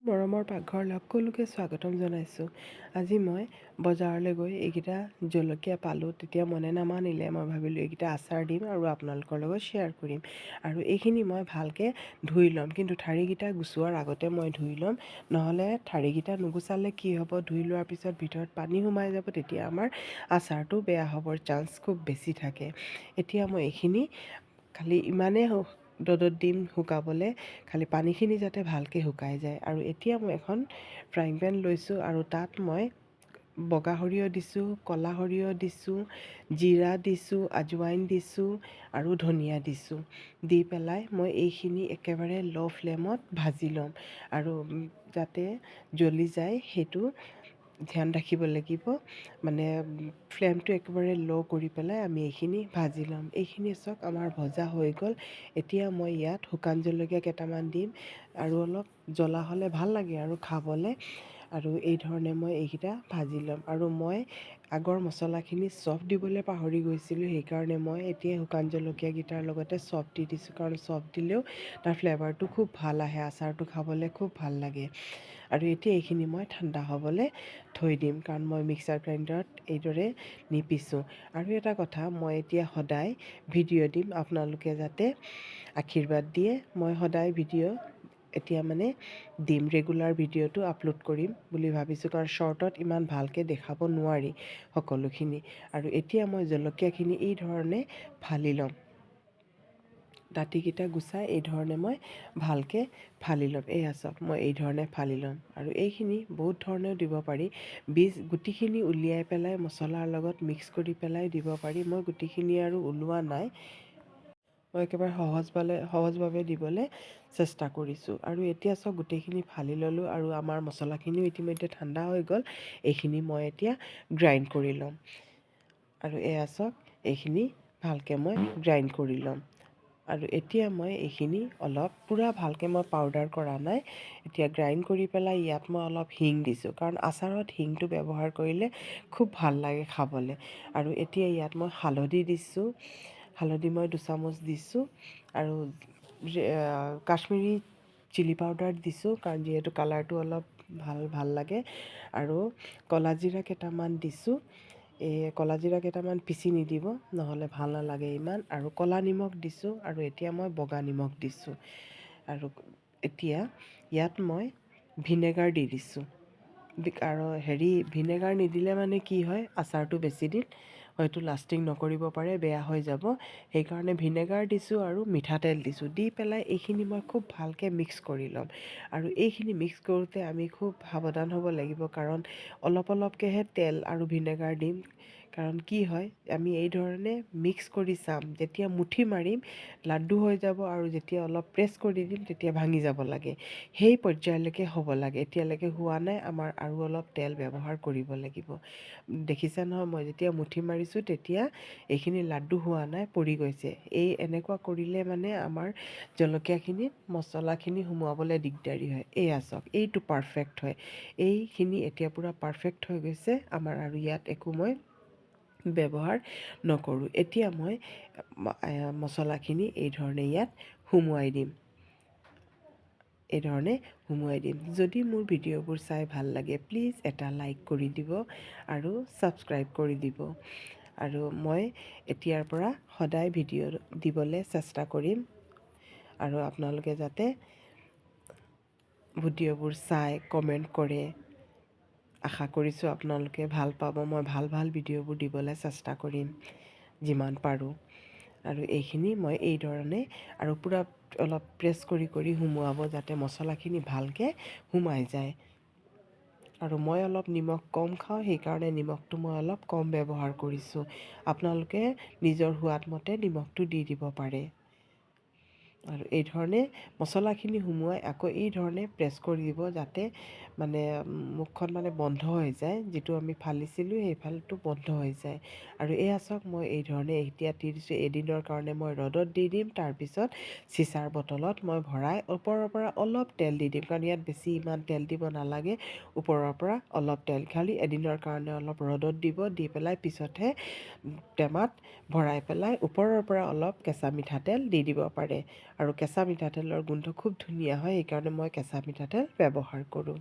মৰমৰ পাকঘৰলৈ সকলোকে স্বাগতম জনাইছোঁ। আজি মই বজাৰলৈ গৈ এইকেইটা জলকীয়া পালোঁ, তেতিয়া মনে নামানিলে মই ভাবিলোঁ এইকেইটা আচাৰ দিম আৰু আপোনালোকৰ লগত শ্বেয়াৰ কৰিম। আৰু এইখিনি মই ভালকৈ ধুই ল'ম, কিন্তু ঠাৰিকেইটা গুচোৱাৰ আগতে মই ধুই ল'ম, নহ'লে ঠাৰিকেইটা নুগুচালে কি হ'ব, ধুই লোৱাৰ পিছত ভিতৰত পানী সোমাই যাব, তেতিয়া আমাৰ আচাৰটো বেয়া হ'বৰ চান্স খুব বেছি থাকে। এতিয়া মই এইখিনি খালি ইমানেই ৰ'দত দিম শুকাবলৈ, খালি পানীখিনি যাতে ভালকৈ শুকাই যায়। আৰু এতিয়া মই এখন ফ্ৰাইং পেন লৈছোঁ আৰু তাত মই বগা সৰিয়হ দিছোঁ, ক'লা সৰিয়হ দিছোঁ, জিৰা দিছোঁ, আজৱাইন দিছোঁ আৰু ধনিয়া দিছোঁ। দি পেলাই মই এইখিনি একেবাৰে ল' ফ্লেমত ভাজি ল'ম, আৰু যাতে জ্বলি যায় সেইটো ধ্যান ৰাখিব লাগিব। মানে ফ্লেমটো একেবাৰে ল' কৰি পেলাই আমি এইখিনি ভাজি ল'ম। এইখিনি চাওক আমাৰ ভজা হৈ গ'ল। এতিয়া মই ইয়াত শুকান জলকীয়া কেইটামান দিম, আৰু অলপ জ্বলা হ'লে ভাল লাগে আৰু খাবলৈ। আৰু এই ধৰণে মই এইকেইটা ভাজি ল'ম। আৰু মই আগৰ মছলাখিনি চফ দিবলৈ পাহৰি গৈছিলোঁ, সেইকাৰণে মই এতিয়া শুকান জলকীয়াকেইটাৰ লগতে চফ দি দিছোঁ, কাৰণ চফ দিলেও তাৰ ফ্লেভাৰটো খুব ভাল আহে, আচাৰটো খাবলৈ খুব ভাল লাগে। আৰু এতিয়া এইখিনি মই ঠাণ্ডা হ'বলৈ থৈ দিম, কাৰণ মই মিক্সাৰ গ্ৰাইণ্ডাৰত এইদৰে নিপিছোঁ। আৰু এটা কথা, মই এতিয়া সদায় ভিডিঅ' দিম, আপোনালোকে যাতে আশীৰ্বাদ দিয়ে। মই সদায় ভিডিঅ' এতিয়া মানে দিম, ৰেগুলাৰ ভিডিঅ'টো আপলোড কৰিম বুলি ভাবিছোঁ, কাৰণ শ্বৰ্টত ইমান ভালকৈ দেখাব নোৱাৰি সকলোখিনি। আৰু এতিয়া মই জলকীয়াখিনি এই ধৰণে ফালি ল'ম, দাঁতিকেইটা গুচাই এই ধৰণে মই ভালকৈ ফালি ল'ম। এয়া চাওক, মই এই ধৰণে ফালি ল'ম। আৰু এইখিনি বহুত ধৰণেও দিব পাৰি, গুটিখিনি উলিয়াই পেলাই মছলাৰ লগত মিক্স কৰি পেলাই দিব পাৰি। মই গুটিখিনি আৰু ওলোৱা নাই, মই একেবাৰে সহজভাৱে দিবলৈ চেষ্টা কৰিছোঁ। আৰু এতিয়া চাওক, গোটেইখিনি ফালি ল'লোঁ আৰু আমাৰ মছলাখিনিও ইতিমধ্যে ঠাণ্ডা হৈ গ'ল। এইখিনি মই এতিয়া গ্ৰাইণ্ড কৰি ল'ম। আৰু এয়া চাওক, এইখিনি ভালকৈ মই গ্ৰাইণ্ড কৰি ল'ম। আৰু এতিয়া মই এইখিনি অলপ পূৰা ভালকৈ মই পাউডাৰ কৰা নাই, এতিয়া গ্ৰাইণ্ড কৰি পেলাই ইয়াত মই অলপ হিং দিছোঁ, কাৰণ আচাৰত হিংটো ব্যৱহাৰ কৰিলে খুব ভাল লাগে খাবলৈ। আৰু এতিয়া ইয়াত মই হালধি দিছোঁ, হালধি মই 2 চামুচ দিছোঁ, আৰু কাশ্মীৰী চিলি পাউডাৰ দিছোঁ, কাৰণ যিহেতু কালাৰটো অলপ ভাল লাগে। আৰু ক'লা জিৰা কেইটামান দিছোঁ, এই ক'লা জিৰা কেইটামান পিচি নিদিব, নহ'লে ভাল নালাগে ইমান। আৰু ক'লা নিমখ দিছোঁ, আৰু এতিয়া মই বগা নিমখ দিছোঁ। আৰু এতিয়া ইয়াত মই ভিনেগাৰ দি দিছোঁ। আৰু ভিনেগাৰ নিদিলে মানে কি হয়, আচাৰটো বেছিদিন হয়তো লাষ্টিং নকৰিব পাৰে, বেয়া হৈ যাব। সেইকাৰণে ভিনেগাৰ দিছোঁ আৰু মিঠাতেল দিছোঁ। দি পেলাই এইখিনি মই খুব ভালকৈ মিক্স কৰি ল'ম। আৰু এইখিনি মিক্স কৰোঁতে আমি খুব সাৱধান হ'ব লাগিব, কাৰণ অলপ অলপকৈহে তেল আৰু ভিনেগাৰ দিম। কাৰণ কি হয়, আমি এই ধৰণে মিক্স কৰি চাম, যেতিয়া মুঠি মাৰিম লাড্ডু হৈ যাব, আৰু যেতিয়া অলপ প্ৰেছ কৰি দিম তেতিয়া ভাঙি যাব লাগে। সেই পৰ্যায়লৈকে হ'ব লাগে। এতিয়ালৈকে হোৱা নাই, আমাৰ আৰু অলপ তেল ব্যৱহাৰ কৰিব লাগিব। দেখিছে নহয়, মই যেতিয়া মুঠি মাৰিছোঁ তেতিয়া এইখিনি লাড্ডু হোৱা নাই, পৰি গৈছে। এনেকুৱা কৰিলে মানে আমাৰ জলকীয়াখিনিত মছলাখিনি সোমোৱাবলৈ দিগদাৰী হয়। এয়া চাওক, এইটো পাৰফেক্ট হয়। এইখিনি এতিয়া পূৰা পাৰফেক্ট হৈ গৈছে আমাৰ, আৰু ইয়াত একো মই ব্যৱহাৰ নকৰোঁ। এতিয়া মই মছলাখিনি এই ধৰণে ইয়াত সুমুৱাই দিম, যদি মোৰ ভিডিঅ'বোৰ চাই ভাল লাগে, প্লিজ এটা লাইক কৰি দিব আৰু ছাবস্ক্ৰাইব কৰি দিব। আৰু মই এতিয়াৰ পৰা সদায় ভিডিঅ' দিবলৈ চেষ্টা কৰিম, আৰু আপোনালোকে যাতে ভিডিঅ'বোৰ চাই কমেণ্ট কৰে। আশা কৰিছোঁ আপোনালোকে ভাল পাব। মই ভাল ভিডিঅ'বোৰ দিবলৈ চেষ্টা কৰিম যিমান পাৰোঁ। আৰু এইখিনি মই এই ধৰণে আৰু পূৰা অলপ প্ৰেছ কৰি সুমুৱাব, যাতে মছলাখিনি ভালকৈ সোমাই যায়। আৰু মই অলপ নিমখ কম খাওঁ, সেইকাৰণে নিমখটো মই অলপ কম ব্যৱহাৰ কৰিছোঁ। আপোনালোকে নিজৰ সোৱাদ মতে নিমখটো দি দিব পাৰে। আৰু এই ধৰণে মছলাখিনি সুমুৱাই আকৌ এই ধৰণে প্ৰেছ কৰি দিব, যাতে মানে মুখখন মানে বন্ধ হৈ যায়, যিটো আমি ফালিছিলোঁ সেই ফালটো বন্ধ হৈ যায়। আৰু এয়া চাওক, মই এই ধৰণে এতিয়া দি দিছোঁ। এদিনৰ কাৰণে মই ৰ'দত দি দিম, তাৰপিছত চিচাৰ বটলত মই ভৰাই ওপৰৰ পৰা অলপ তেল দি দিম, কাৰণ ইয়াত বেছি ইমান তেল দিব নালাগে। ওপৰৰ পৰা অলপ তেল, খালি এদিনৰ কাৰণে অলপ ৰ'দত দিব, দি পেলাই পিছতহে টেমাত ভৰাই পেলাই ওপৰৰ পৰা অলপ কেঁচা মিঠাতেল দি দিব পাৰে। আৰু কেঁচা মিঠাতেলৰ গোন্ধ খুব ধুনীয়া হয়, সেইকাৰণে মই কেঁচা মিঠাতেল ব্যৱহাৰ কৰোঁ।